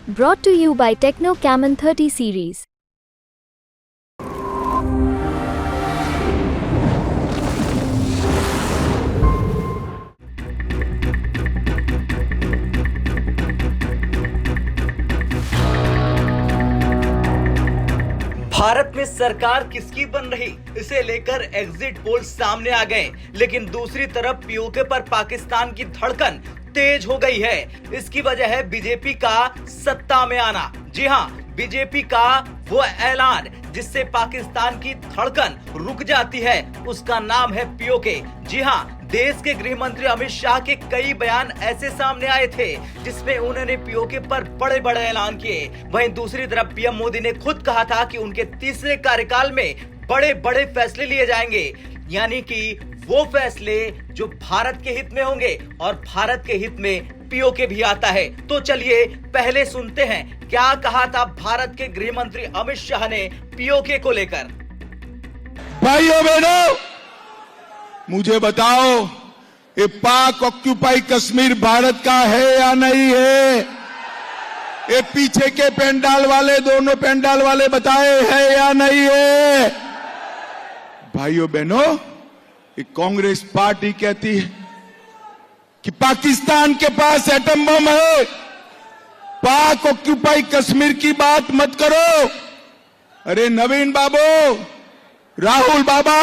Brought to you by Techno Camon 30 series. Bharat में सरकार किसकी बन रही, इसे लेकर एग्जिट पोल सामने आ गए। लेकिन दूसरी तरफ पीओके पर पाकिस्तान की धड़कन तेज हो गई है। इसकी वजह है बीजेपी का सत्ता में आना। जी हां, बीजेपी का वो ऐलान जिससे पाकिस्तान की धड़कन रुक जाती है, उसका नाम है पीओके। जी हां, देश के गृह मंत्री अमित शाह के कई बयान ऐसे सामने आए थे जिसमें उन्होंने पीओके पर बड़े बड़े ऐलान किए। वहीं दूसरी तरफ पीएम मोदी ने खुद कहा था कि उनके तीसरे कार्यकाल में बड़े बड़े फैसले लिए जाएंगे, यानी कि वो फैसले जो भारत के हित में होंगे, और भारत के हित में पीओके भी आता है। तो चलिए पहले सुनते हैं क्या कहा था भारत के गृह मंत्री अमित शाह ने पीओके को लेकर। भाइयों बहनों, मुझे बताओ, ये पाक ऑक्यूपाई कश्मीर भारत का है या नहीं है? ये पीछे के पेंडाल वाले, दोनों पेंडाल वाले बताए है या नहीं है? भाइयों बहनों, ये कांग्रेस पार्टी कहती है कि पाकिस्तान के पास एटम बम है, पाक ऑक्यूपाई कश्मीर की बात मत करो। अरे नवीन बाबू, राहुल बाबा,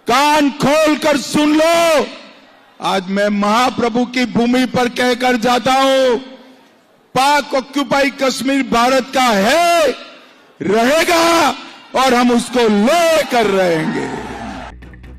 कान खोल कर सुन लो। आज मैं महाप्रभु की भूमि पर कहकर जाता हूं, पाक ऑक्यूपाई कश्मीर भारत का है, रहेगा, और हम उसको लेकर रहेंगे।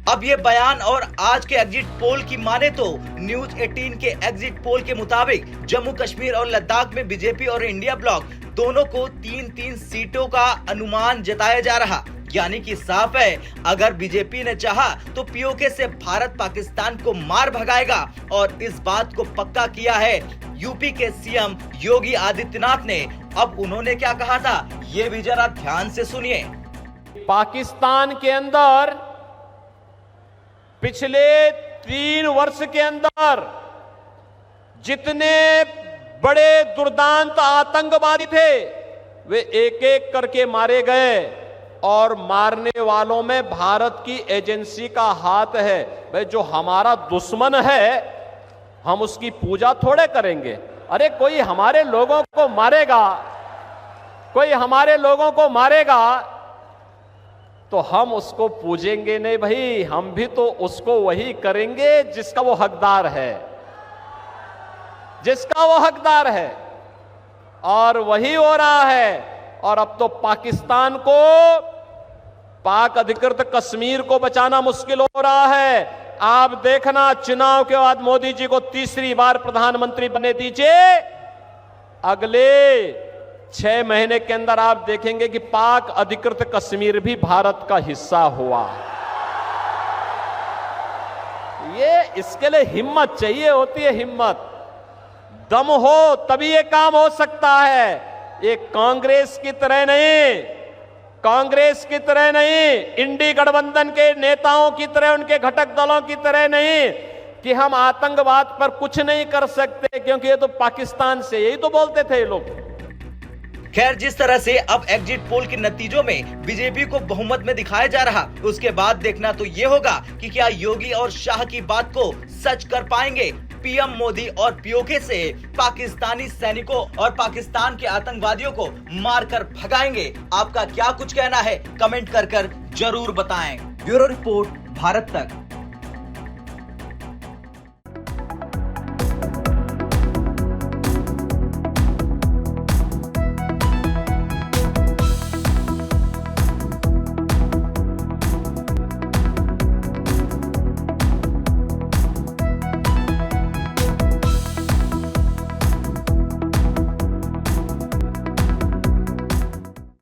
अब ये बयान और आज के एग्जिट पोल की माने तो न्यूज 18 के एग्जिट पोल के मुताबिक जम्मू कश्मीर और लद्दाख में बीजेपी और इंडिया ब्लॉक दोनों को 3-3 सीटों का अनुमान जताया जा रहा। यानी कि साफ है, अगर बीजेपी ने चाहा तो पीओके से भारत पाकिस्तान को मार भगाएगा। और इस बात को पक्का किया है यूपी के सीएम योगी आदित्यनाथ ने। अब उन्होंने क्या कहा था, ये भी जरा ध्यान से सुनिए। पाकिस्तान के अंदर पिछले 3 वर्ष के अंदर जितने बड़े दुर्दांत आतंकवादी थे, वे एक एक करके मारे गए, और मारने वालों में भारत की एजेंसी का हाथ है। भाई, जो हमारा दुश्मन है, हम उसकी पूजा थोड़े करेंगे। अरे कोई हमारे लोगों को मारेगा, कोई हमारे लोगों को मारेगा तो हम उसको पूजेंगे नहीं भाई, हम भी तो उसको वही करेंगे जिसका वो हकदार है, जिसका वो हकदार है। और वही हो रहा है। और अब तो पाकिस्तान को, पाक अधिकृत कश्मीर को बचाना मुश्किल हो रहा है। आप देखना, चुनाव के बाद मोदी जी को तीसरी बार प्रधानमंत्री बनने दीजिए, अगले 6 महीने के अंदर आप देखेंगे कि पाक अधिकृत कश्मीर भी भारत का हिस्सा हुआ। ये इसके लिए हिम्मत चाहिए होती है, हिम्मत, दम हो तभी ये काम हो सकता है। ये कांग्रेस की तरह नहीं, कांग्रेस की तरह नहीं, इंडी गठबंधन के नेताओं की तरह, उनके घटक दलों की तरह नहीं कि हम आतंकवाद पर कुछ नहीं कर सकते क्योंकि ये तो पाकिस्तान से, यही तो बोलते थे ये लोग। खैर, जिस तरह से अब एग्जिट पोल के नतीजों में बीजेपी को बहुमत में दिखाया जा रहा, उसके बाद देखना तो ये होगा कि क्या योगी और शाह की बात को सच कर पाएंगे। पीएम मोदी और पीओके से पाकिस्तानी सैनिकों और पाकिस्तान के आतंकवादियों को मारकर भगाएंगे। आपका क्या कुछ कहना है, कमेंट कर जरूर बताएं। ब्यूरो रिपोर्ट, भारत तक।